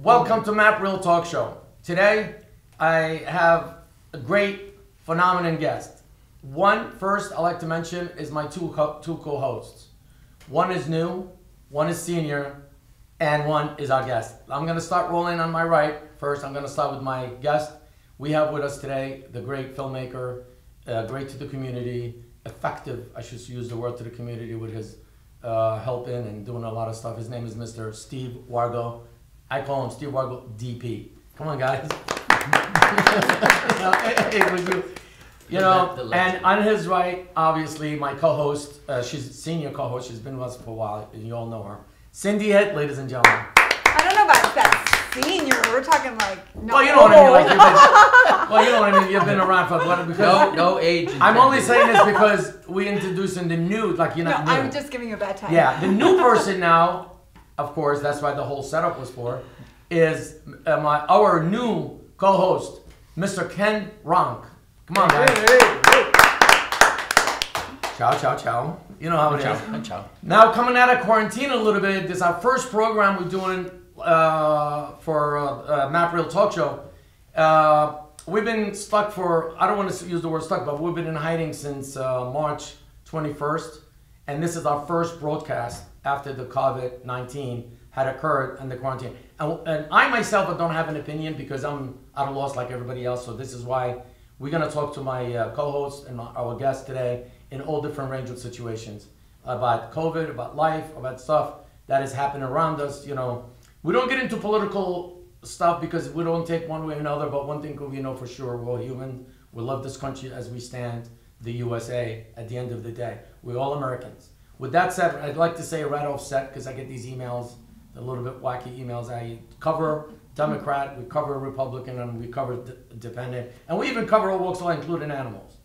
Welcome to MAAP Real Talk Show. Today, I have a great, phenomenal guest. First, I'd like to mention is my two co-hosts. One is new, one is senior, and one is our guest. I'm going to start rolling on my right. First, I'm going to start with my guest. We have with us today the great filmmaker, great to the community, effective, I should use the word, to the community with his helping and doing a lot of stuff. His name is Mr. Steve Wargo. I call him Steve Wargo DP. Come on, guys. And on his right, obviously, my co-host, she's a senior co-host, she's been with us for a while, and you all know her. Cyndee, ladies and gentlemen. I don't know about that senior, we're talking like, no. Well, you know what I mean, like, well, you know what I mean, you've been around for what, because no age. I'm only saying this because we introducing the new, like, you're not new. I'm just giving you a bad time. Yeah, the new person now, of course, that's why the whole setup was for, is our new co-host, Mr. Ken Ronk. Come on, guys. Hey. Ciao, ciao, ciao. You know how it is. Ciao. Now, coming out of quarantine a little bit, this is our first program we're doing for MAAP Real Talk Show. We've been stuck for, I don't want to use the word stuck, but we've been in hiding since March 21st. And this is our first broadcast after the COVID-19 had occurred and the quarantine. And I myself don't have an opinion because I'm at a loss like everybody else. So this is why we're going to talk to my co-host and our guest today in all different range of situations about COVID, about life, about stuff that is happening around us. You know, we don't get into political stuff because we don't take one way or another, but one thing we know for sure, we're all human. We love this country as we stand, the USA, at the end of the day. We're all Americans. With that said, I'd like to say right offset, because I get these emails, a little bit wacky emails. I cover Democrat, we cover Republican, and we cover Independent, and we even cover all walks of life, including animals.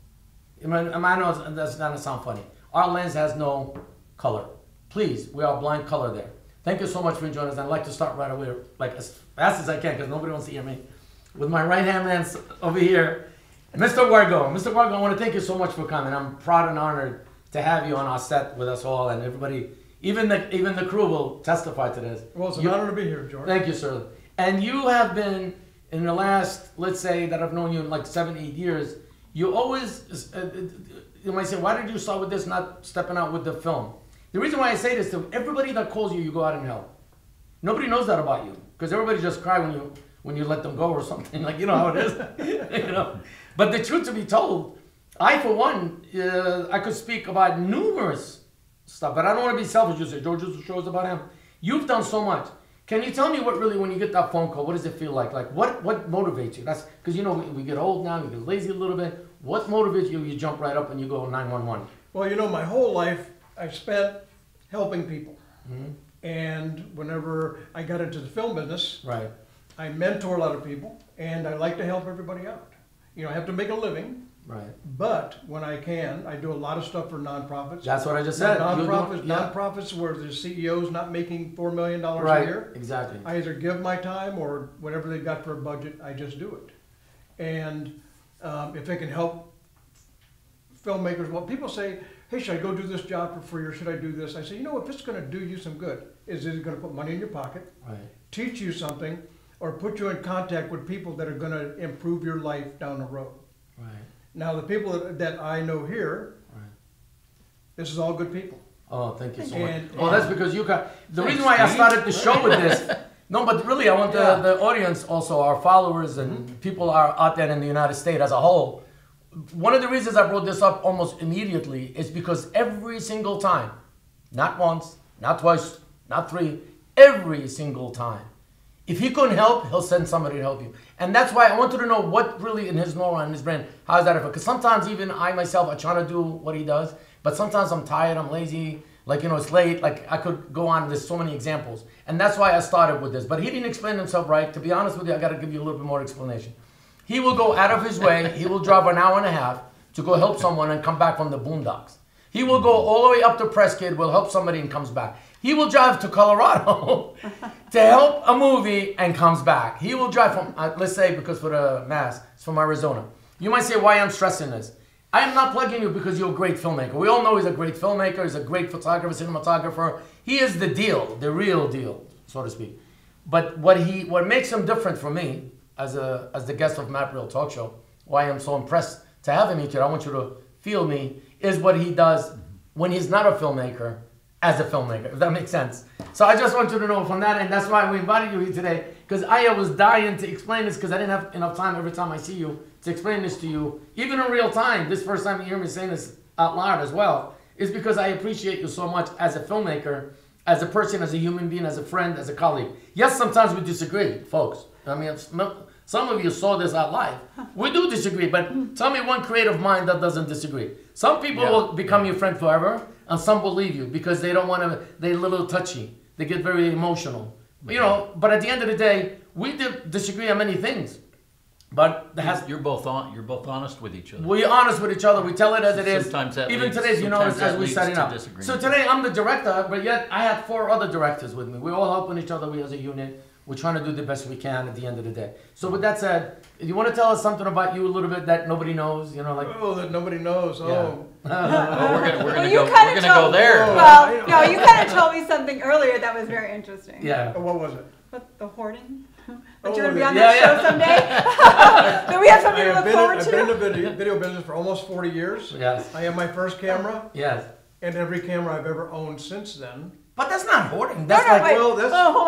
I know that's not to sound funny. Our lens has no color. Please, we are blind color there. Thank you so much for joining us. I'd like to start right away, like as fast as I can, because nobody wants to hear me. With my right-hand man over here, Mr. Wargo. Mr. Wargo, I want to thank you so much for coming. I'm proud and honored to have you on our set with us all, and everybody, even the crew will testify to this. Well, it's an honor to be here, George. Thank you, sir. And you have been, in the last, let's say that I've known you in like 7-8 years, you always, you might say, why did you start with this, not stepping out with the film? The reason why I say this, to everybody that calls you, you go out and help. Nobody knows that about you, because everybody just cry when you let them go or something, like, you know how it is. You know? But the truth to be told, I, for one, I could speak about numerous stuff, but I don't want to be selfish. You say, George's shows about him. You've done so much. Can you tell me what really, when you get that phone call, what does it feel like? Like, what motivates you? That's because, you know, we get old now, we get lazy a little bit. What motivates you? You jump right up and you go 911. Well, you know, my whole life I spent helping people. Mm-hmm. And whenever I got into the film business, right, I mentor a lot of people, and I like to help everybody out. You know, I have to make a living. Right. But when I can, I do a lot of stuff for nonprofits. That's what I just said. Nonprofits where the CEO's not making $4 million right. a year. Exactly. I either give my time or whatever they've got for a budget, I just do it. And if they can help filmmakers, well, people say, hey, should I go do this job for free or should I do this? I say, you know, if it's going to do you some good, is it going to put money in your pocket, right, teach you something, or put you in contact with people that are going to improve your life down the road? Right. Now, the people that I know here, right, this is all good people. Oh, thank you so much. And that's because you got, the reason why I started the show with this, no, but really I want the audience also, our followers and people are out there in the United States as a whole. One of the reasons I brought this up almost immediately is because every single time, not once, not twice, not three, every single time, if he couldn't help, he'll send somebody to help you. And that's why I wanted to know what really in his neuron, in his brain, how is that affect? Because sometimes even I myself, I try to do what he does, but sometimes I'm tired, I'm lazy, like, you know, it's late, like I could go on, there's so many examples. And that's why I started with this. But he didn't explain himself right. To be honest with you, I got to give you a little bit more explanation. He will go out of his way, he will drive an hour and a half to go help someone and come back from the boondocks. He will go all the way up to Prescott, will help somebody and comes back. He will drive to Colorado to help a movie and comes back. He will drive from, let's say, because for the mass, it's from Arizona. You might say, why I'm stressing this. I am not plugging you because you're a great filmmaker. We all know he's a great filmmaker, he's a great photographer, cinematographer. He is the deal, the real deal, so to speak. But what makes him different from me as the guest of MAAP Real Talk Show, why I'm so impressed to have him here, I want you to feel me, is what he does when he's not a filmmaker as a filmmaker, if that makes sense. So I just want you to know from that end, that's why we invited you here today, because I was dying to explain this, because I didn't have enough time every time I see you to explain this to you, even in real time. This first time you hear me saying this out loud as well, is because I appreciate you so much as a filmmaker, as a person, as a human being, as a friend, as a colleague. Yes, sometimes we disagree, folks. I mean, some of you saw this out live. We do disagree, but tell me one creative mind that doesn't disagree. Some people will become your friend forever, and some will leave you because they don't want to, they're a little touchy. They get very emotional. You know, but at the end of the day, we disagree on many things. But you're both honest with each other. We're honest with each other. We tell it as it is. Sometimes that even today, you notice as we're setting up. So today I'm the director, but yet I have 4 other directors with me. We're all helping each other. We as a unit. We're trying to do the best we can at the end of the day. So with that said, you want to tell us something about you a little bit that nobody knows? You know, like that nobody knows. We're gonna go there. Well, no, you kind of told me something earlier that was very interesting. Yeah. What was it? What, the hoarding? But you're gonna be on that show someday. Do we have something to look forward to? I've been in the video business for almost 40 years. Yes. I have my first camera. Yes. And every camera I've ever owned since then. But that's not hoarding. That's hold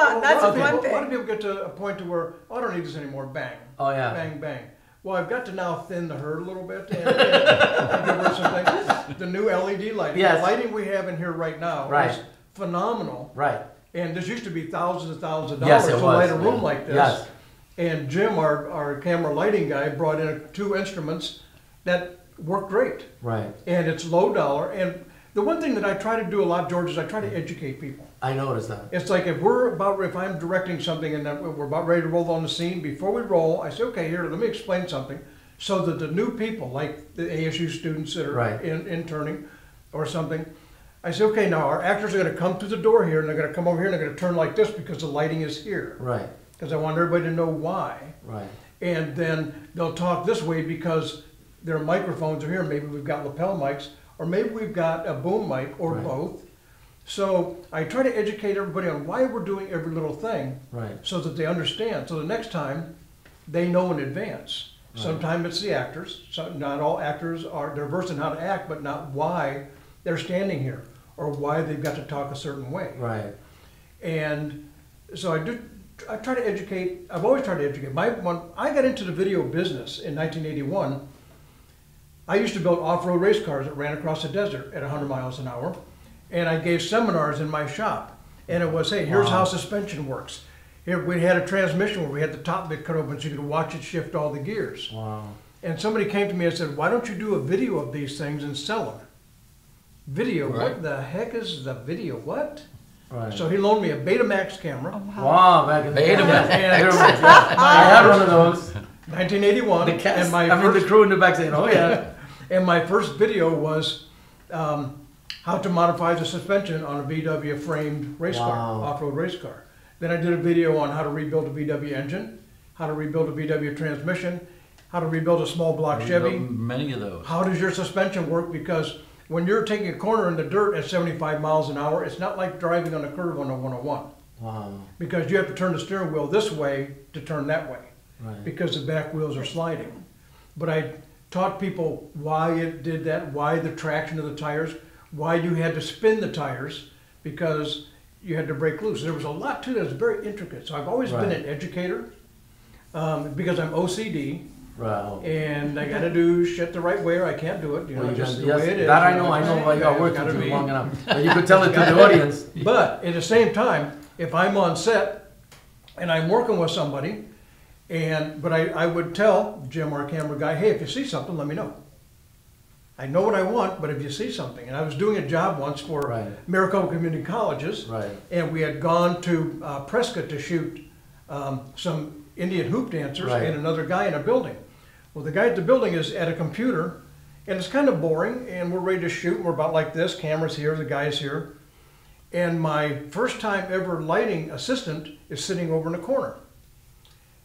on. That's one thing. A lot of people get to a point to where, I don't need this anymore. Bang. Oh yeah. Bang, bang. Well, I've got to now thin the herd a little bit and give her some things. The new LED lighting. Yes. The lighting we have in here right now is phenomenal. Right. And this used to be thousands and thousands of dollars to light a room like this. Yes. And Jim, our camera lighting guy, brought in 2 instruments that work great. Right. And it's low dollar. And the one thing that I try to do a lot, George, is I try to educate people. I noticed that. It's like if I'm directing something and we're about ready to roll on the scene, before we roll, I say, okay, here, let me explain something, so that the new people, like the ASU students that are interning or something, I say, okay, now our actors are going to come through the door here, and they're going to come over here, and they're going to turn like this because the lighting is here. Right. Because I want everybody to know why. Right. And then they'll talk this way because their microphones are here. Maybe we've got lapel mics, or maybe we've got a boom mic, or both. So I try to educate everybody on why we're doing every little thing, so that they understand. So the next time, they know in advance. Right. Sometimes it's the actors. So not all actors they're versed in how to act, but not why they're standing here or why they've got to talk a certain way. Right. And so I try to educate. I've always tried to educate. When I got into the video business in 1981, I used to build off-road race cars that ran across the desert at 100 miles an hour. And I gave seminars in my shop. And it was, hey, here's how suspension works. Here, we had a transmission where we had the top bit cut open so you could watch it shift all the gears. Wow. And somebody came to me and said, why don't you do a video of these things and sell them? Video, what the heck is the video, what? Right. So he loaned me a Betamax camera. Oh, wow, back in the Betamax. I had one of those. 1981. And the crew in the back saying, oh yeah. And my first video was how to modify the suspension on a VW framed race car, off-road race car. Then I did a video on how to rebuild a VW engine, how to rebuild a VW transmission, how to rebuild a small block Chevy. Many of those. How does your suspension work? Because when you're taking a corner in the dirt at 75 miles an hour, it's not like driving on a curve on a 101. Wow. Because you have to turn the steering wheel this way to turn that way. Right. Because the back wheels are sliding. But I taught people why it did that, why the traction of the tires, why you had to spin the tires, because you had to break loose. There was a lot to it. It was very intricate. So I've always been an educator because I'm OCD. Wow. And I got to do shit the right way or I can't do it. You know, just the way it is. That I know. I worked with you long enough. But you could tell it to the audience. But at the same time, if I'm on set and I'm working with somebody, but I would tell Jim, our camera guy, hey, if you see something, let me know. I know what I want, but if you see something. And I was doing a job once for Maricopa Community Colleges, and we had gone to Prescott to shoot some Indian hoop dancers and another guy in a building. Well, the guy at the building is at a computer, and it's kind of boring, and we're ready to shoot, and we're about like this, camera's here, the guy's here. And my first time ever lighting assistant is sitting over in the corner.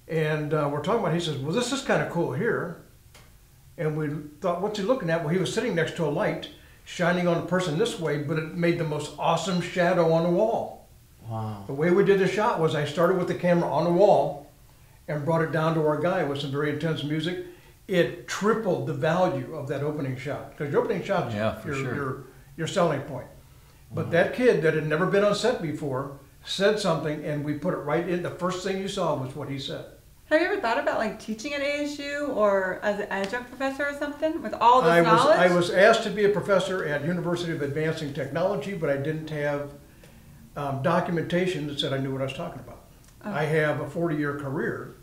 And we're talking about, he says, well, this is kind of cool here. And we thought, what's he looking at? Well, he was sitting next to a light shining on a person this way, but it made the most awesome shadow on the wall. Wow. The way we did the shot was I started with the camera on the wall and brought it down to our guy with some very intense music. It tripled the value of that opening shot, because your opening shot's your selling point. But that kid that had never been on set before said something, and we put it right in. The first thing you saw was what he said. Have you ever thought about like teaching at ASU or as an adjunct professor or something with all this knowledge? I was asked to be a professor at University of Advancing Technology, but I didn't have documentation that said I knew what I was talking about. Oh. I have a 40-year career,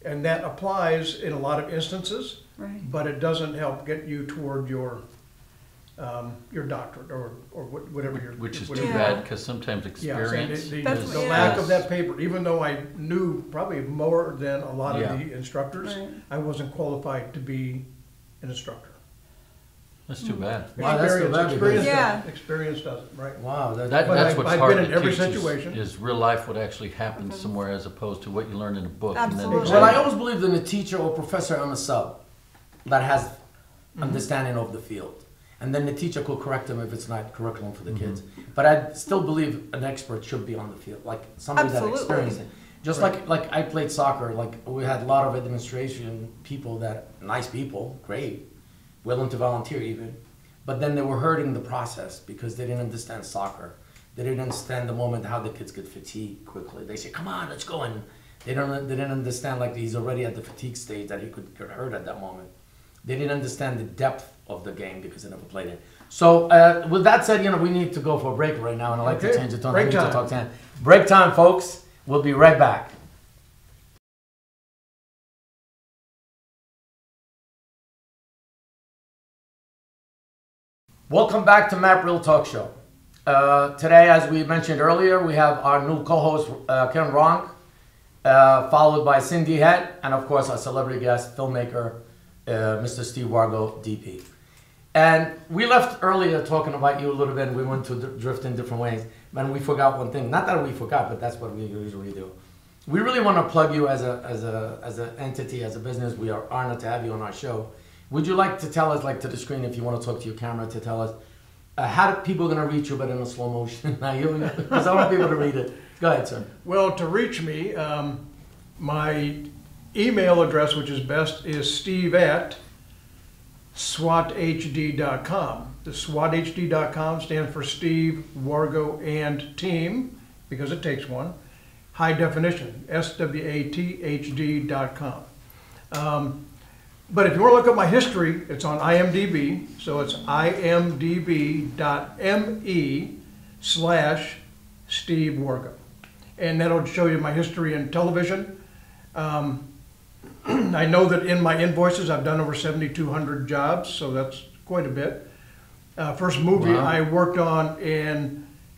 and that applies in a lot of instances, right. But it doesn't help get you toward your doctorate or whatever you're. Which is too bad, because sometimes experience. The lack of that paper, even though I knew probably more than a lot of the instructors, right. I wasn't qualified to be an instructor. That's too bad. Wow, that's too bad. Experience doesn't, right? Wow, that's what's hard been in every situation. Is real life what actually happens somewhere as opposed to what you learn in a book. Absolutely. And well, I always believed in a teacher or professor on the sub that has understanding of the field. And then the teacher could correct them if it's not curriculum for the kids. But I still believe an expert should be on the field, like somebody that experienced it. Just like I played soccer, like we had a lot of administration people nice people, great, willing to volunteer even. But then they were hurting the process because they didn't understand soccer. They didn't understand the moment how the kids get fatigued quickly. They say, come on, let's go. And they didn't understand like he's already at the fatigue stage that he could get hurt at that moment. They didn't understand the depth of the game because they never played it. So with that said, we need to go for a break right now, and I like to change the tone. Break time. To talk to him. Break time, folks. We'll be right back. Welcome back to MAAP Real Talk Show. Today, as we mentioned earlier, we have our new co-host, Ronk, followed by Cyndee, and of course our celebrity guest, filmmaker, Mr. Steve Wargo, DP. And we left earlier talking about you a little bit, and we went to drift in different ways. And we forgot one thing. Not that we forgot, but that's what we usually do. We really want to plug you as an entity, as a business. We are honored to have you on our show. Would you like to tell us, like to the screen, if you want to talk to your camera, to tell us how do people going to reach you, but in a slow motion? Because I want people to read it. Go ahead, sir. Well, to reach me, my email address, which is best, is steve@swathd.com. The swathd.com stands for Steve, Wargo, and Team, because it takes one. High definition, SWATHD.com. But if you want to look up my history, it's on IMDb. So it's imdb.me/Steve Wargo. And that'll show you my history in television. I know that in my invoices, I've done over 7,200 jobs, so that's quite a bit. First movie I worked on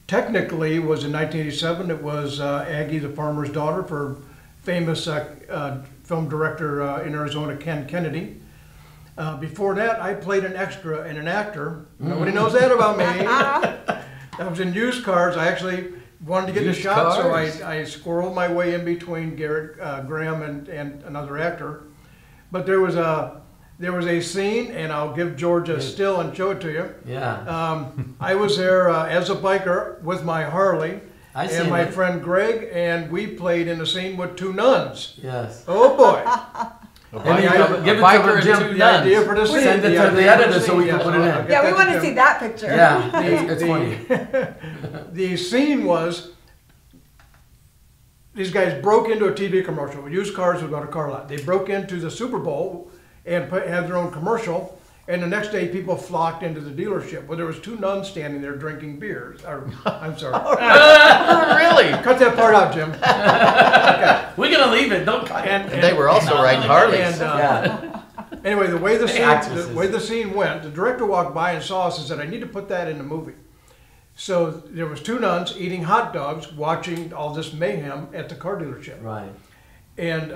technically was in 1987. It was Aggie the Farmer's Daughter for famous film director in Arizona, Ken Kennedy. Before that, I played an extra and an actor. Nobody knows that about me. I was in used cars. I actually wanted to get the shot, so I squirreled my way in between Garrett Graham and another actor. But there was a scene, and I'll give George a still and show it to you. Yeah. I was there as a biker with my Harley and my friend Greg, and we played in a scene with two nuns. Yes. Oh boy. Give it to Jim. The idea for the scene. Send it to the editor so we can put it in. Yeah, we want to see that picture. Yeah, it's funny. The scene was, these guys broke into a TV commercial. Used cars would go to car lot. They broke into the Super Bowl and had their own commercial. And the next day, people flocked into the dealership. Well, there was two nuns standing there drinking beers. I'm sorry. Really? Cut that part out, Jim. Okay. We're gonna leave it. Don't cut it. And they were also riding Harleys. Anyway, the way the scene went, the director walked by and saw us and said, "I need to put that in the movie." So there was two nuns eating hot dogs, watching all this mayhem at the car dealership. Right. And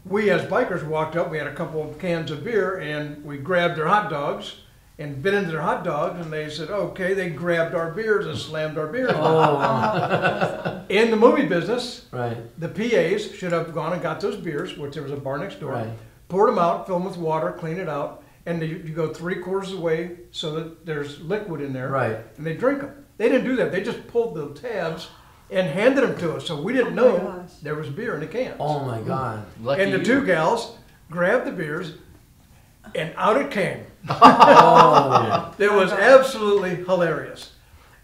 we as bikers walked up, we had a couple of cans of beer, and we grabbed their hot dogs and bit into their hot dogs, and they said, okay, they grabbed our beers and slammed our beers. In the movie business, the PAs should have gone and got those beers, which there was a bar next door, poured them out, fill them with water, clean it out, and you go 3/4 of the way so that there's liquid in there, and they drink them. They didn't do that. They just pulled the tabs and handed them to us. So we didn't know there was beer in the cans. Oh my God. Lucky And the you. two gals grabbed the beers and out it came. Oh. It was absolutely hilarious.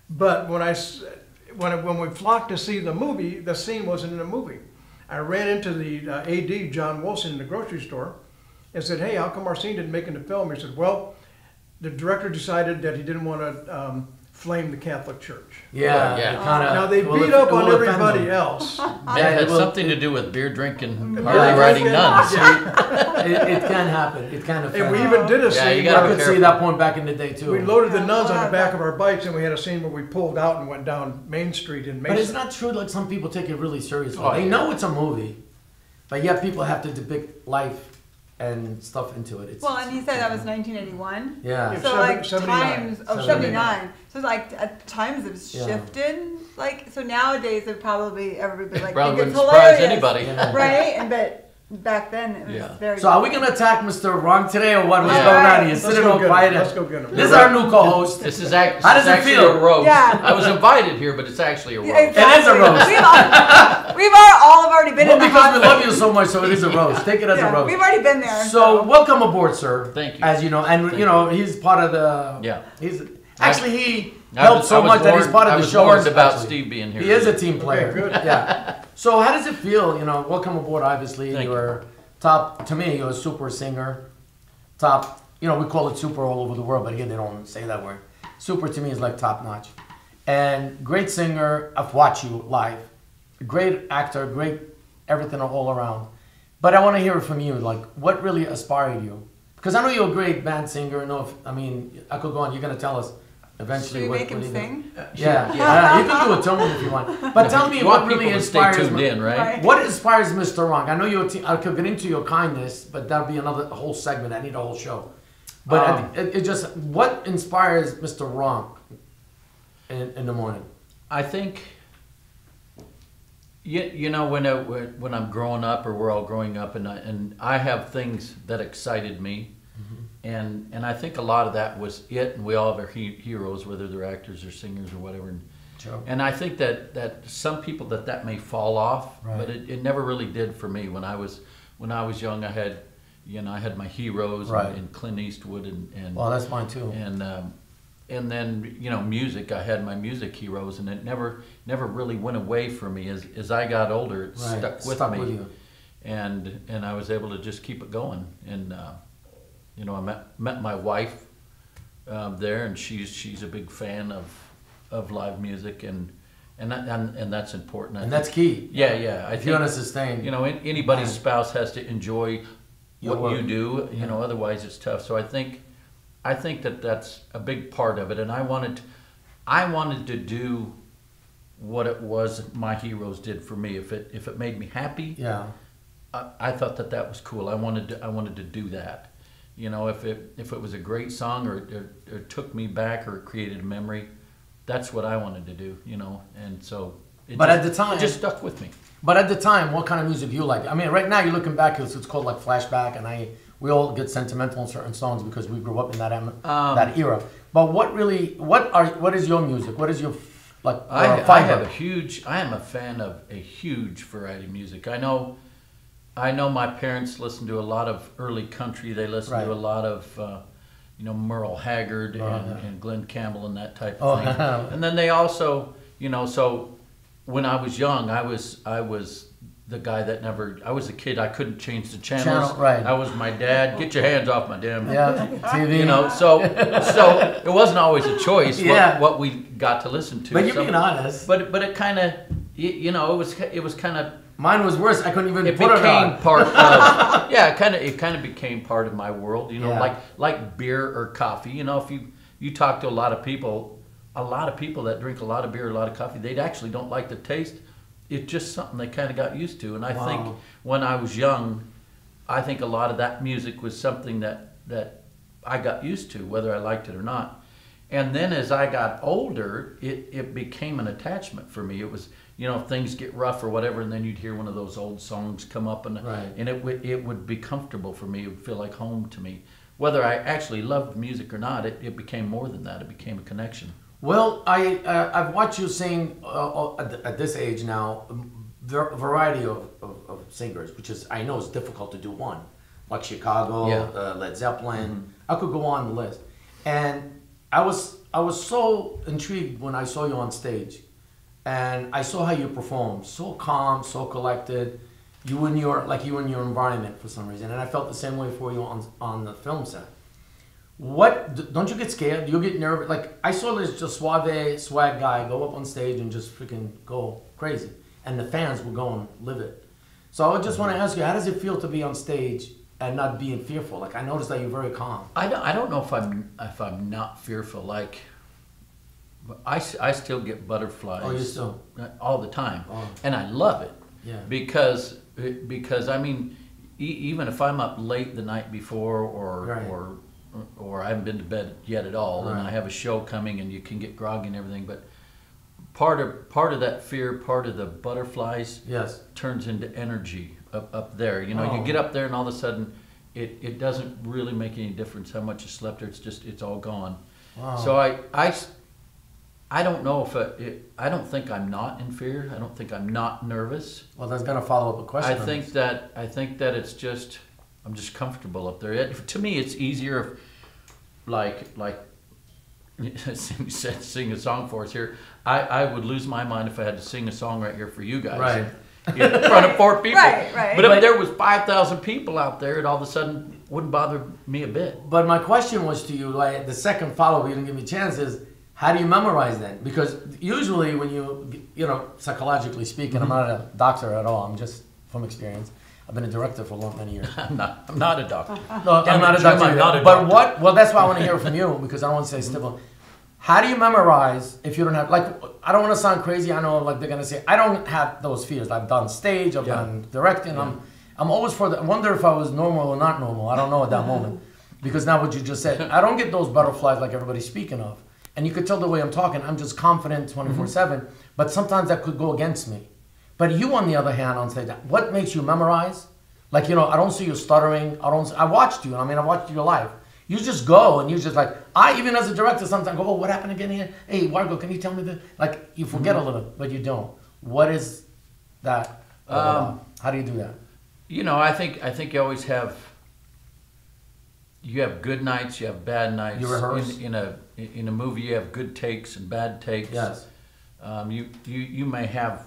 But when we flocked to see the movie, the scene wasn't in the movie. I ran into the AD, John Wilson, in the grocery store and said, hey, how come our scene didn't make it in the film? He said, well, the director decided that he didn't want to flame the Catholic Church. Yeah. Yeah. Kinda, Now they will beat it- up it on will offend everybody them. else. That had something to do with beer drinking, Yeah. hardly riding nuns. It can happen. It can offend And we them. even did a Yeah, you scene gotta I where could see careful. that point back in the day too. we loaded the Yeah. nuns on the back of our bikes, and we had a scene where we pulled out and went down Main Street in Mason. But it's not true. Like some people take it really seriously. Oh, They yeah. know it's a movie, but yet people have to depict life and stuff into it. It's, Well, and he said that was 1981. yeah. Yeah. So like 79. times, 79. So like times have Yeah. shifted. Like so nowadays, they'd probably everybody like Probably think it's wouldn't surprise hilarious, anybody. Yeah. right? And but back then it was Yeah. very. So are we gonna attack Mr. Ronk today, or what? What's Yeah. going on? He's Let's sitting go all get quiet. him. Let's go get him. This is our new co-host. This is How does it actually feel? a roast. Yeah. I was invited here, but it's actually a roast. Exactly. It is a roast. We've all have already been Well, in the because hot we seat. love you so much, so it is a roast. Take it as a Yeah, roast. we've already been there. So welcome aboard, sir. Thank you. As you know, and Thank you know he's part of the. Yeah. He's actually he I helped was- so I was much that he's warned- part of I the was show. warned about actually. Steve being here. He is a team player. good. Yeah. So how does it feel? You know, welcome aboard. Obviously, Thank you're top. To me, you're a super singer. Top. You know, we call it super all over the world, but here they don't say that word. Super to me is like top notch, and great singer. I've watched you live. Great actor. Great everything all around. But I want to hear it from you. Like, what really inspired you? Because I know you're a great band singer. I mean, I could go on. You're gonna tell us eventually. Should we what, make him what you sing? Yeah, you can do a tone if you want. But tell me You what want really people to stay inspires tuned in, right? Right. What inspires Mr. Ronk? I know you're I could get into your kindness, but that'll be another whole segment. I need a whole show. But it just what inspires Mr. Ronk in the morning? I think, you know, when I'm growing up, or we're all growing up, and I have things that excited me, and I think a lot of that was it, and we all have our heroes, whether they're actors or singers or whatever. Sure. And I think that some people that may fall off, Right. but it never really did for me. When I was young, I had my heroes, Right. and Clint Eastwood and Well, that's mine too. and then, you know, music, I had my music heroes, and it never really went away from me. As I got older, it Right. stuck with me. you. And I was able to just keep it going. And, you know, I met my wife there, and she's a big fan of live music, and that's important. And that's key. Yeah. If you want to sustain. You know, anybody's spouse has to enjoy Your what you work. do. You know, otherwise it's tough. So I think that's a big part of it, and I wanted to do what it was my heroes did for me. If it made me happy, Yeah. I thought that was cool. I wanted to do that. You know, if it was a great song, or it took me back, or it created a memory, that's what I wanted to do. You know, and so. At the time, it just stuck with me. But at the time, what kind of music you like? I mean, right now you're looking back, it's called like flashback, and we all get sentimental in certain songs because we grew up in that era. But what is your music? What is your like? I fiber? am a fan of a huge variety of music. I know my parents listened to a lot of early country. They listened to a lot of, you know, Merle Haggard and Glenn Campbell and that type of thing. And then they also, you know, so when I was young, I was the guy that I was a kid, I couldn't change the channels. Right. I was my dad. Get your hands off my damn. Yeah, TV. You know, so it wasn't always a choice what we got to listen to. But you're being honest. But it kind of, you know, it was kind of. Mine was worse. I couldn't even It put it became on. part of. Yeah, it kind of became part of my world. You know, Yeah. like beer or coffee. You know, if you talk to a lot of people that drink a lot of beer, a lot of coffee, they actually don't like the taste. It's just something they kind of got used to. And I think when I was young, I think a lot of that music was something that I got used to, whether I liked it or not. And then as I got older, it became an attachment for me. It was, you know, if things get rough or whatever, and then you'd hear one of those old songs come up, and it would be comfortable for me. It would feel like home to me. Whether I actually loved music or not, it became more than that. It became a connection. Well, I've watched you sing at this age now, variety of singers, which is I know is difficult to do one, like Chicago, Led Zeppelin. I could go on the list, and I was so intrigued when I saw you on stage, and I saw how you performed, so calm, so collected. You in your environment for some reason, and I felt the same way for you on the film set. What, don't you get scared? Do you get nervous? Like, I saw this just suave, swag guy go up on stage and just freaking go crazy. And the fans were going livid. So I just want to ask you, how does it feel to be on stage and not being fearful? Like, I noticed that you're very calm. I don't know if I'm not fearful. Like, I still get butterflies. Oh, you still? All the time. Oh. And I love it. Yeah. Because I mean, even if I'm up late the night before or I haven't been to bed yet at all, and I have a show coming, and you can get groggy and everything. But part of that fear, part of the butterflies, turns into energy up there. You know, you get up there, and all of a sudden, it doesn't really make any difference how much you slept there. It's all gone. Wow. So I don't know if I don't think I'm not in fear. I don't think I'm not nervous. Well, that's gonna follow up a question. I think that it's just. I'm just comfortable up there. To me, it's easier if, like sing a song for us here. I would lose my mind if I had to sing a song right here for you guys. Right. In front of 4 people. Right. But if there was 5,000 people out there, it all of a sudden wouldn't bother me a bit. But my question was to you, like the second follow-up, you didn't give me a chance, is how do you memorize then? Because usually when you know, psychologically speaking, I'm not a doctor at all. I'm just from experience. I've been a director for many years. I'm not a doctor. No, I'm not a doctor. But what? Well, that's why I want to hear from you, because I don't want to say stiff. How do you memorize if you don't have, like, I don't want to sound crazy. I know, like, they're gonna say I don't have those fears. I've done stage. I've done directing. I'm always I wonder if I was normal or not normal. I don't know at that moment, because now what you just said, I don't get those butterflies like everybody's speaking of, and you could tell the way I'm talking. I'm just confident 24/7. But sometimes that could go against me. But you, on the other hand, on stage, what makes you memorize? Like, you know, I don't see you stuttering. I watched you. I mean, I watched your life. You just go, and you just like, even as a director, sometimes go, oh, what happened again here? Hey, Wargo, can you tell me this? Like, you forget a little, but you don't. What is that? How do you do that? You know, I think you always have. You have good nights. You have bad nights. You rehearse in a movie. You have good takes and bad takes. Yes. You may have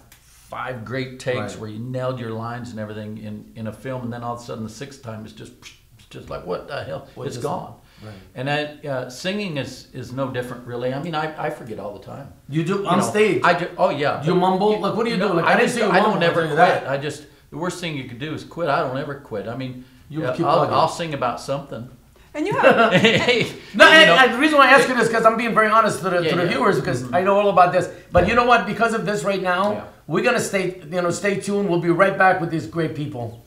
5 great takes where you nailed your lines and everything in a film, and then all of a sudden the 6th time is just like, what the hell? It's gone. Right. And singing is no different, really. I mean, I forget all the time. You do on stage? I do. Oh yeah. Do you mumble? Like, what do you do? Like, I didn't see you mumble. I don't ever quit. The worst thing you could do is quit. I don't ever quit. I mean, I'll sing about something. And you have and the reason why I ask you this, because I'm being very honest to the viewers, because I know all about this. But you know what? Because of this right now, we're gonna stay tuned. We'll be right back with these great people.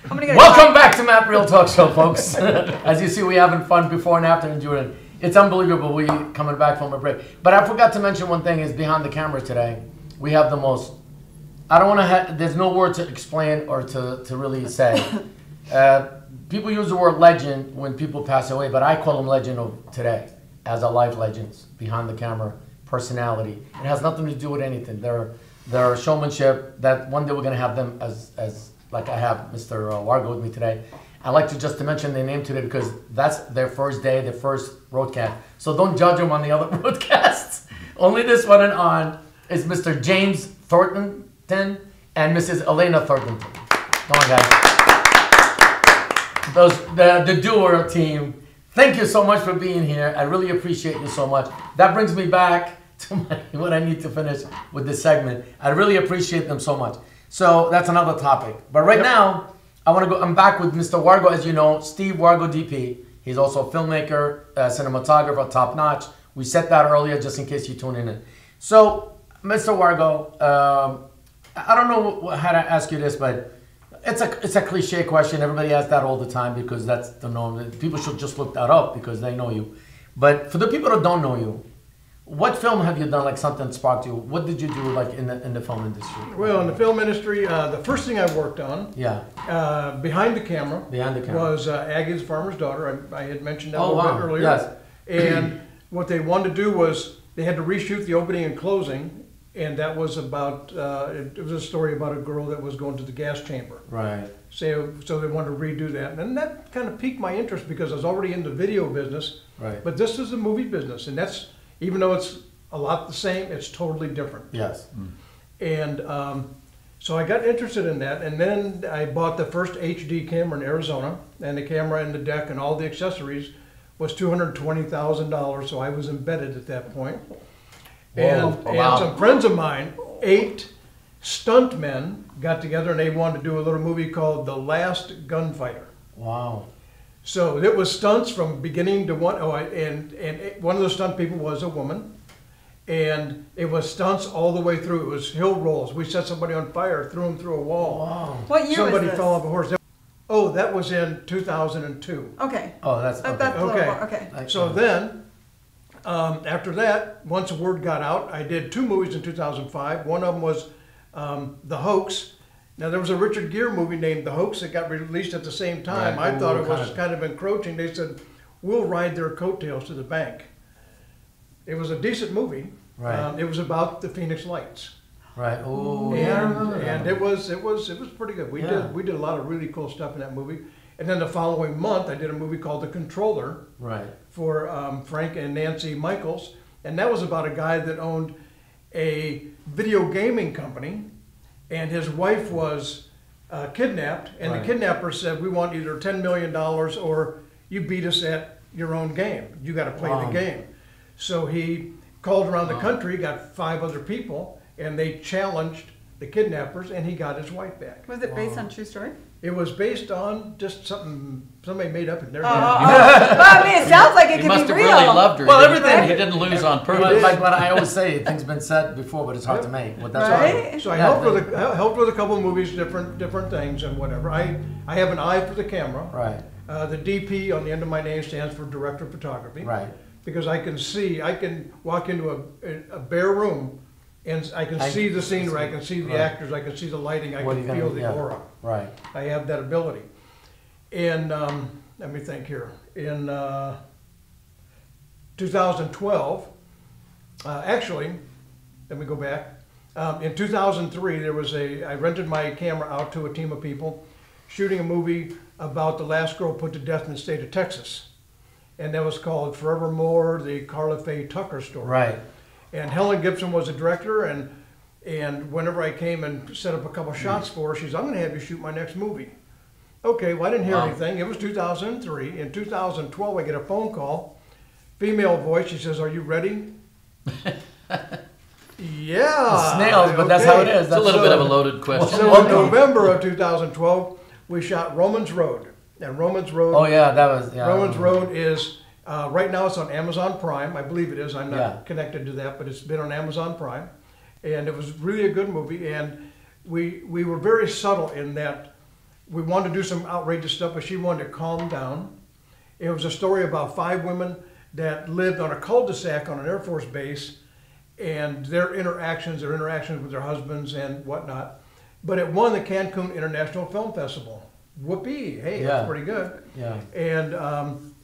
Welcome back to MAAP Real Talk Show, folks. As you see, we're having fun before and after and during. It's unbelievable. We coming back from a break. But I forgot to mention one thing: is behind the camera today, we have the most. I don't want to. There's no word to explain or to really say. People use the word legend when people pass away, but I call them legend of today, as a life legends, behind the camera, personality. It has nothing to do with anything. Their showmanship. That one day we're gonna have them as like I have Mr. Wargo with me today. I like to mention their name today because that's their first day, their first broadcast. So don't judge them on the other broadcasts. Only this one and on is Mr. James Thornton and Mrs. Elena Thornton. Come on, guys. The duo team. Thank you so much for being here. I really appreciate you so much. That brings me back to what I need to finish with this segment. I really appreciate them so much. So that's another topic. But right now, I'm back with Mr. Wargo, as you know, Steve Wargo DP. He's also a filmmaker, cinematographer, top notch. We said that earlier just in case you tune in. So, Mr. Wargo, I don't know how to ask you this, but it's a cliche question. Everybody asks that all the time because that's the norm. People should just look that up because they know you. But for the people that don't know you, What film have you done, like something sparked you? What did you do, like in the film industry? Well, in the film industry, the first thing I worked on, behind the camera, was Aggie's Farmer's Daughter. I had mentioned that a little bit earlier. Yes. And what they wanted to do was they had to reshoot the opening and closing, and that was about it was a story about a girl that was going to the gas chamber. Right. So they wanted to redo that, and that kind of piqued my interest because I was already in the video business. Right. But this is the movie business, and that's, even though it's a lot the same, it's totally different. Yes. And so I got interested in that, and then I bought the first HD camera in Arizona, and the camera and the deck and all the accessories was $220,000, so I was embedded at that point. And some friends of mine, 8 stuntmen, got together and they wanted to do a little movie called The Last Gunfighter. Wow. So it was stunts from beginning to one. And one of the stunt people was a woman, and it was stunts all the way through. It was hill rolls. We set somebody on fire, threw them through a wall. Wow. What year Somebody was this? fell off a horse. Oh, that was in 2002. Okay. Oh, that's That's a little more, okay. So then, after that, once the word got out, I did 2 movies in 2005. One of them was The Hoax. Now, there was a Richard Gere movie named The Hoax that got released at the same time. Right. I thought it was kind of encroaching. They said, we'll ride their coattails to the bank. It was a decent movie. Right. It was about the Phoenix Lights. Right. Oh, And it was pretty good. We did a lot of really cool stuff in that movie. And then the following month, I did a movie called The Controller. Right. For Frank and Nancy Michaels, and that was about a guy that owned a video gaming company, and his wife was kidnapped, and the kidnapper said, "We want either $10 million or you beat us at your own game. You got to play the game." So he called around the country, got 5 other people, and they challenged the kidnappers, and he got his wife back. Was it based on true story? It was based on just something somebody made up in their head. Well, I mean, it sounds like it He could must be have real. really loved her. Well, He didn't- everything- He didn't lose on purpose. Like what I always say, things been said before, but it's hard to make. Well, that's Right? So I helped with a couple of movies, different things and whatever. I have an eye for the camera. Right. The DP on the end of my name stands for Director of Photography. Right. Because I can walk into a bare room and I can see the scenery, I can see the actors, I can see the lighting, I can feel the aura. Right. I have that ability. And let me think here. In 2012, actually, let me go back. In 2003, I rented my camera out to a team of people shooting a movie about the last girl put to death in the state of Texas. And that was called Forevermore, the Carla Faye Tucker story. Right. And Helen Gibson was the director, and whenever I came and set up a couple shots for her, she said, "I'm going to have you shoot my next movie." Okay, well, I didn't hear anything. It was 2003. In 2012, I get a phone call, female voice. She says, "Are you ready?" Yeah. Snails, but that's how it is. It's a little bit of a loaded question. So in November of 2012, we shot Romans Road. And Romans Road. Oh yeah, that was. Yeah, Romans Road is right now. It's on Amazon Prime. I believe it is. I'm not connected to that, but it's been on Amazon Prime, and it was really a good movie. And we were very subtle in that we wanted to do some outrageous stuff, but she wanted to calm down. It was a story about 5 women that lived on a cul-de-sac on an Air Force base, and their interactions with their husbands and whatnot. But it won the Cancun International Film Festival. Whoopee! Hey, that's pretty good. Yeah. And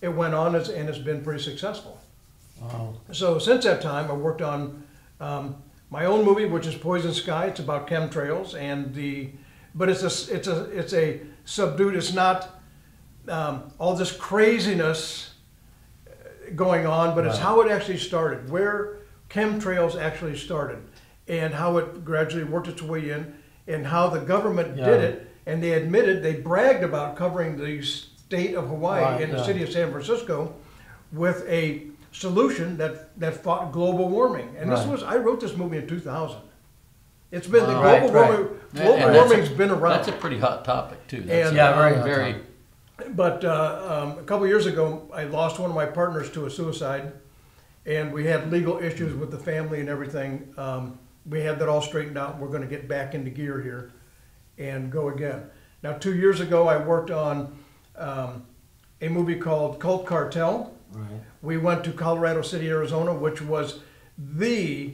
it went on and it's been pretty successful. Wow. So since that time, I worked on my own movie, which is Poison Sky. It's about chemtrails but it's a subdued. It's not all this craziness going on, but it's how it actually started, where chemtrails actually started, and how it gradually worked its way in, and how the government did it. And they bragged about covering the state of Hawaii and the city of San Francisco with a solution that fought global warming. And I wrote this movie in 2000. It's been global warming's been around. That's a pretty hot topic too. And, very. But a couple years ago, I lost one of my partners to a suicide, and we had legal issues with the family and everything. We had that all straightened out. We're going to get back into gear here and go again. Now, 2 years ago, I worked on a movie called Cult Cartel. Right. We went to Colorado City, Arizona, which was the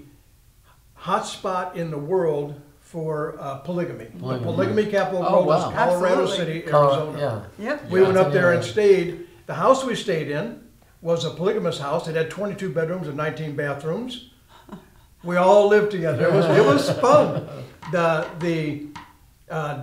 hot spot in the world for polygamy. The polygamy capital of the world is Colorado City, Arizona. Yep. We went up there and stayed. The house we stayed in was a polygamous house. It had 22 bedrooms and 19 bathrooms. We all lived together. It was fun. The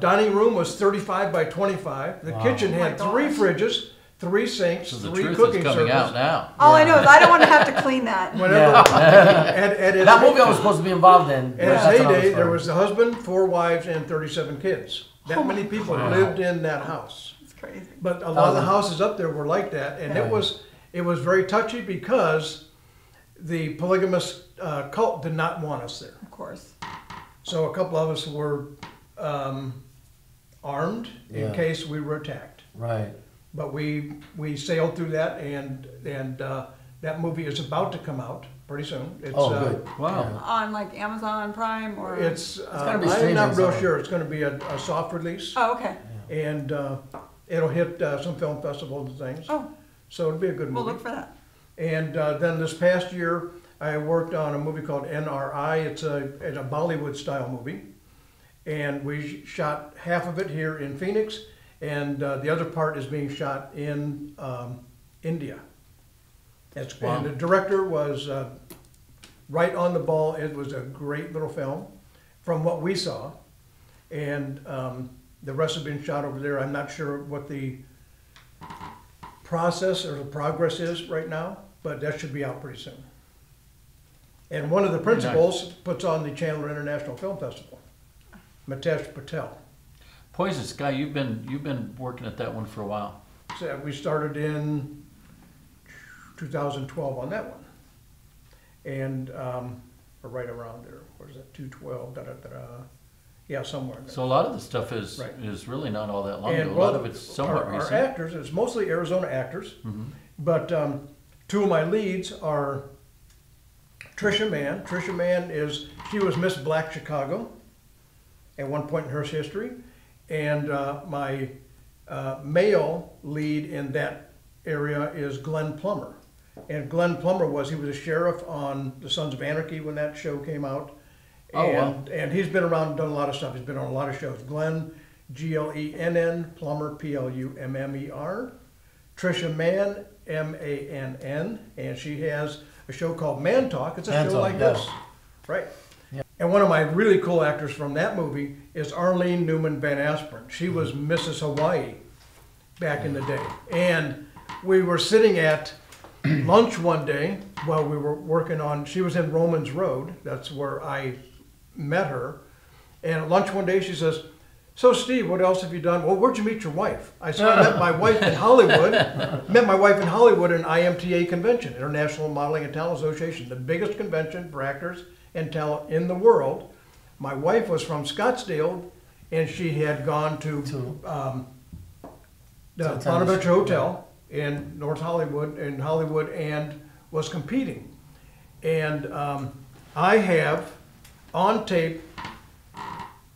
dining room was 35 by 25. The kitchen had 3 fridges, 3 sinks, 3 cooking coming out circles. now. All I know is I don't want to have to clean that. That movie I was supposed to be involved in. In its heyday, there was the husband, 4 wives, and 37 kids. That many people lived in that house. It's crazy. But a lot of the houses up there were like that, and it was very touchy because the polygamous cult did not want us there. Of course. So a couple of us were armed in case we were attacked. Right. But we sailed through that, and that movie is about to come out pretty soon. It's, good. Wow. On like Amazon Prime or? It's gonna be I'm streaming not real somewhere. sure. It's going to be a soft release, Oh, okay. and it'll hit some film festivals and things. Oh, So it'll be a good we'll movie. look for that. And then this past year, I worked on a movie called NRI. It's a Bollywood style movie, and we shot half of it here in Phoenix, and the other part is being shot in India. And the director was right on the ball. It was a great little film from what we saw, and the rest has been shot over there. I'm not sure what the process or the progress is right now, but that should be out pretty soon. And one of the principals puts on the Chandler International Film Festival, Mitesh Patel. Poison Sky, you've been working at that one for a while. So we started in 2012 on that one, and or right around there. Where's that? 212. Yeah, somewhere. So a lot of the stuff is really not all that long ago. A lot of it's somewhat recent. Our actors, it's mostly Arizona actors, but 2 of my leads are Trisha Mann. Trisha Mann she was Miss Black Chicago at one point in her history, and my male lead in that area is Glenn Plummer. And Glenn Plummer he was a sheriff on The Sons of Anarchy when that show came out. And he's been around and done a lot of stuff. He's been on a lot of shows. Glenn, Glenn, Plummer, Plummer. Trisha Mann, Mann, and she has a show called Man Talk. It's a show like this, right? Yeah. And one of my really cool actors from that movie is Arlene Newman Van Asperen. She was Mrs. Hawaii back in the day. And we were sitting at lunch one day while we were working on, she was in Romans Road. That's where I met her. And at lunch one day she says, "So Steve, what else have you done?" "Well, where'd you meet your wife?" I said, "I met my wife in Hollywood. Met my wife in Hollywood in IMTA convention, International Modeling and Talent Association, the biggest convention for actors and talent in the world. My wife was from Scottsdale, and she had gone to the Bonaventure Hotel in North Hollywood, and was competing. And I have on tape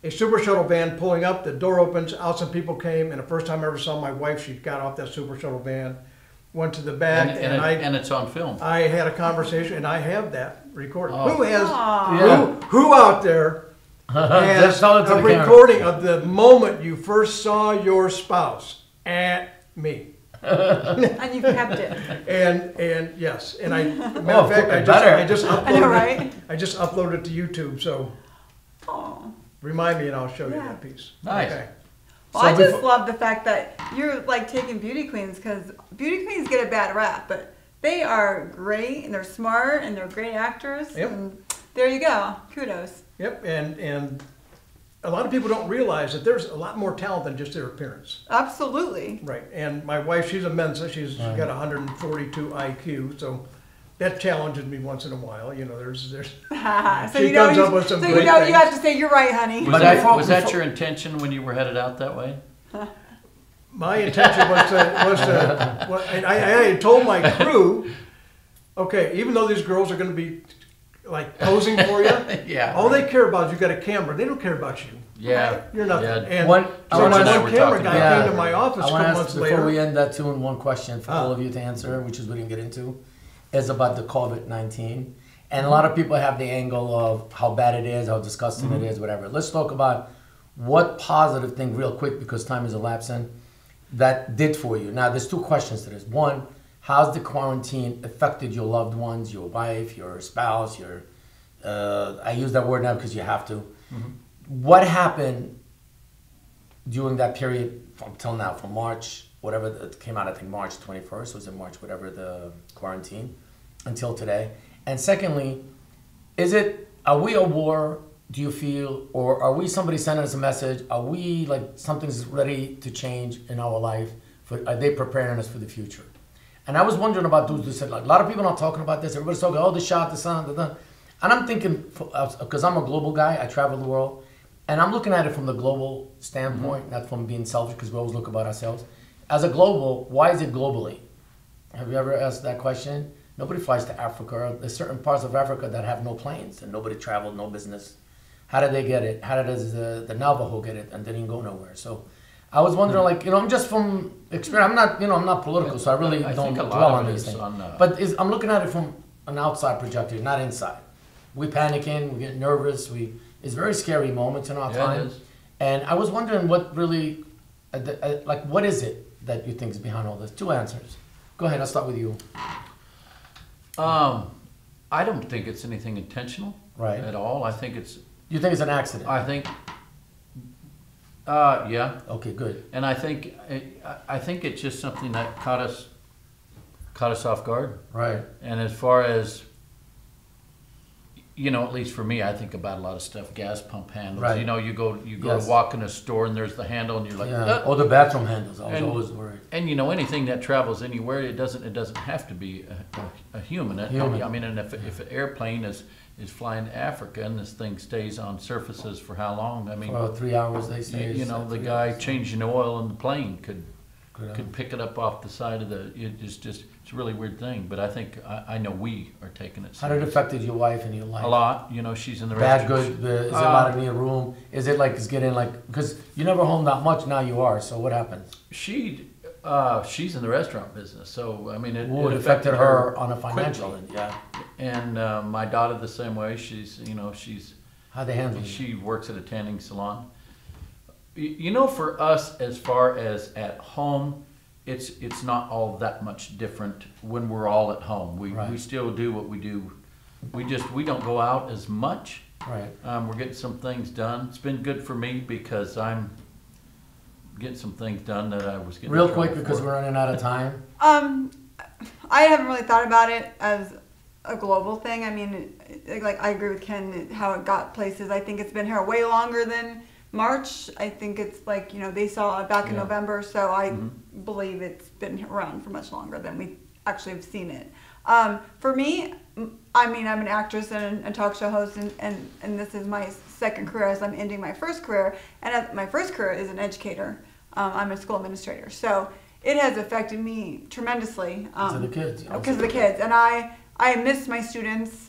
a super shuttle van pulling up, the door opens, out some people came, and the first time I ever saw my wife, she got off that super shuttle van, went to the back, and it's on film. I had a conversation, and I have that recorded. Oh. Who out there has a recording of the moment you first saw your spouse? Me. And you kept it. And yes, and matter of fact, I just uploaded I know, right? I just uploaded it to YouTube, so remind me and I'll show you that piece. Nice. Okay. Well, I just love the fact that you're like taking beauty queens, because beauty queens get a bad rap, but they are great and they're smart and they're great actors. Yep. And there you go. Kudos. Yep, and a lot of people don't realize that there's a lot more talent than just their appearance. Absolutely. Right, and my wife, she's a Mensa, she's got 142 IQ, so that challenges me once in a while. You know, there's So she comes up with some great things. You have to say, "You're right, honey." Was that your intention when you were headed out that way? My intention was to and I had told my crew, okay, even though these girls are going to be like posing for you, all they care about is you got a camera. They don't care about you. Yeah. You're nothing. Yeah. And One camera guy came to my office a couple months later. Before we end that too, and one question for all of you to answer, which is we didn't get into, is about the COVID-19. And a lot of people have the angle of how bad it is, how disgusting it is, whatever. Let's talk about what positive thing real quick, because time is elapsing, that did for you. Now, there's two questions to this. One, how's the quarantine affected your loved ones, your wife, your spouse, your, I use that word now because you have to. What happened during that period from till now, from March, whatever it came out, I think March 21st, was it March, whatever the quarantine, until today? And secondly, are we a war, do you feel, or are we somebody sending us a message? Are we like something's ready to change in our life? Are they preparing us for the future? And I was wondering about those who said, like, a lot of people are not talking about this. Everybody's talking, oh, the shot, the sun, and I'm thinking, because I'm a global guy, I travel the world, and I'm looking at it from the global standpoint, not from being selfish, because we always look about ourselves. As a global, why is it globally? Have you ever asked that question? Nobody flies to Africa. There's certain parts of Africa that have no planes, and nobody traveled, no business. How did they get it? How does the Navajo get it and didn't go nowhere? So I was wondering, like, I'm just from experience. I'm not political, so I really don't dwell on these things. But I'm looking at it from an outside perspective, not inside. We panicking, we get nervous. It's very scary moments in our time. It is. And I was wondering what really, what is it that you think is behind all this? Two answers. Go ahead, I'll start with you. I don't think it's anything intentional at all. I think it's... You think it's an accident? I think, yeah. Okay, good. And I think it's just something that caught us off guard. Right. And as far as, at least for me, I think about a lot of stuff, gas pump handles. Right. You go to walk in a store and there's the handle and you're like, oh, the bathroom handles. I was always worried. And anything that travels anywhere, it doesn't have to be a human. I mean, and if an airplane is flying to Africa and this thing stays on surfaces for how long? I mean, for 3 hours they say. The guy changing oil in the plane could pick it up off the side of it's a really weird thing. But I think I know we are taking it seriously. How did it affected your wife and your life? A lot. She's in the bad, restaurant. good. Is it a lot in your room? Is it like it's getting because you're never home that much, now you are. So what happens? She's in the restaurant business, so I mean, it affected her on a financial end, yeah. And my daughter the same way. She's how they handle it? She works at a tanning salon. For us, as far as at home, it's not all that much different when we're all at home. We still do what we do. We don't go out as much. Right. We're getting some things done. It's been good for me because I'm getting some things done that I was getting real quick because we're running out of time. I haven't really thought about it as a global thing. I mean, I agree with Ken how it got places. I think it's been here way longer than March. I think it's they saw it back in November, so I believe it's been around for much longer than we actually have seen it. For me, I mean, I'm an actress and a talk show host, and this is my second career as I'm ending my first career. And my first career is an educator. I'm a school administrator. So it has affected me tremendously. Because of the kids. Because of the kids. And I miss my students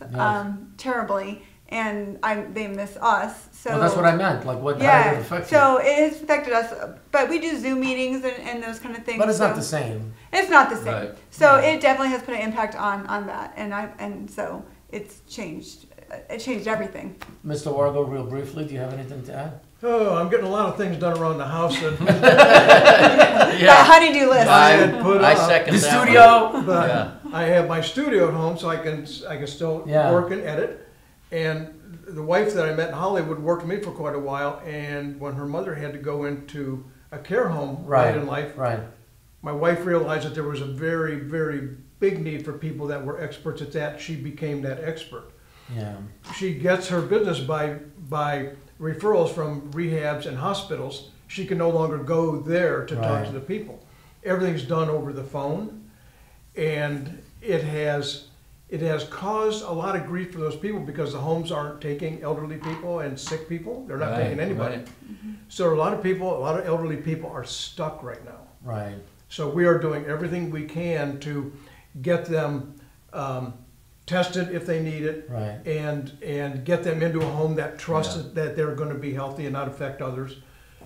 terribly, and they miss us. So well, that's what I meant. Like, how did it affect you? So it has affected us. But we do Zoom meetings and those kind of things. But it's not the same. It's not the same. Right. So it definitely has put an impact on that, and so it's changed. It changed everything. Mr. Wargo, real briefly, do you have anything to add? Oh, I'm getting a lot of things done around the house. And The honey-do list. I second the that studio. one. But I have my studio at home, so I can still work and edit. And the wife that I met in Hollywood worked with me for quite a while. And when her mother had to go into a care home late in life, my wife realized that there was a very, very big need for people that were experts at that. She became that expert. Yeah. She gets her business by referrals from rehabs and hospitals. She can no longer go there to talk to the people. Everything's done over the phone, and it has caused a lot of grief for those people because the homes aren't taking elderly people and sick people. They're not taking anybody. So a lot of elderly people are stuck right now. Right. So we are doing everything we can to get them tested if they need it, and get them into a home that trusts that they're going to be healthy and not affect others.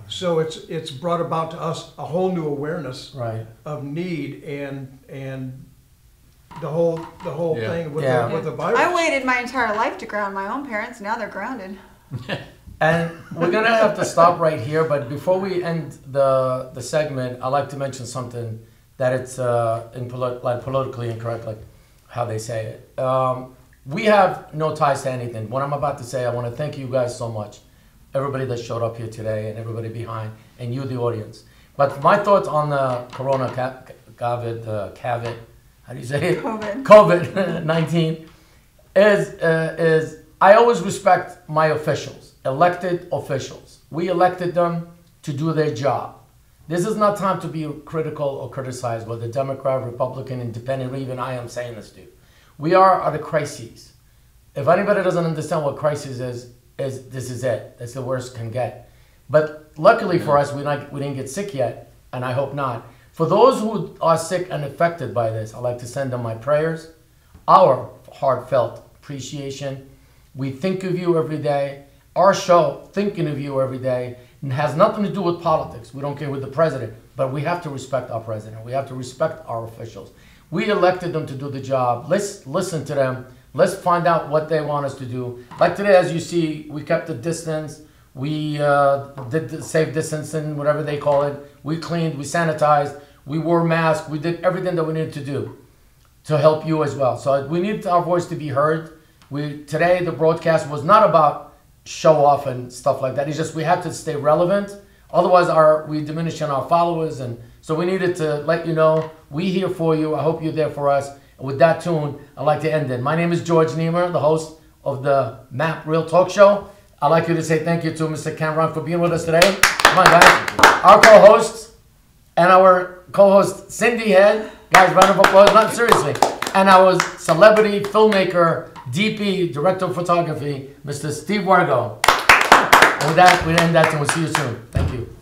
So it's brought about to us a whole new awareness of need, and the whole Yeah. thing with Yeah. the virus. I waited my entire life to ground my own parents. Now they're grounded. And we're gonna have to stop right here, but before we end the segment, I'd like to mention something that it's like politically incorrect, like how they say it. We have no ties to anything. What I'm about to say, I want to thank you guys so much, everybody that showed up here today, and everybody behind, and you, the audience. But my thoughts on the Corona COVID, how do you say it? COVID-19 is I always respect my officials, elected officials. We elected them to do their job. This is not time to be critical or criticize whether Democrat, Republican, Independent, or even I am saying this to you. We are at a crisis. If anybody doesn't understand what crisis is this is it. That's the worst it can get. But luckily for us, we didn't get sick yet, and I hope not. For those who are sick and affected by this, I'd like to send them my prayers, our heartfelt appreciation. We think of you every day. Our show, thinking of you every day, has nothing to do with politics. We don't care with the president, but we have to respect our president. We have to respect our officials. We elected them to do the job. Let's listen to them. Let's find out what they want us to do. Like today, as you see, we kept the distance. We did the safe distancing, whatever they call it. We cleaned, we sanitized, we wore masks. We did everything that we needed to do to help you as well. So we need our voice to be heard. Today, the broadcast was not about show off and stuff like that. It's just we had to stay relevant. Otherwise, we diminish in our followers. And so we needed to let you know, we here for you. I hope you're there for us. And with that tune, I'd like to end it. My name is George Nemeh, the host of the MAAP Real Talk Show. I'd like you to say thank you to Mr. Ronk for being with us today. Come on, guys. Our co-host and our co-host Cyndee Head. Guys, round of applause. Not seriously. And our celebrity filmmaker, DP, director of photography, Mr. Steve Wargo. And with that, we end that and we'll see you soon. Thank you.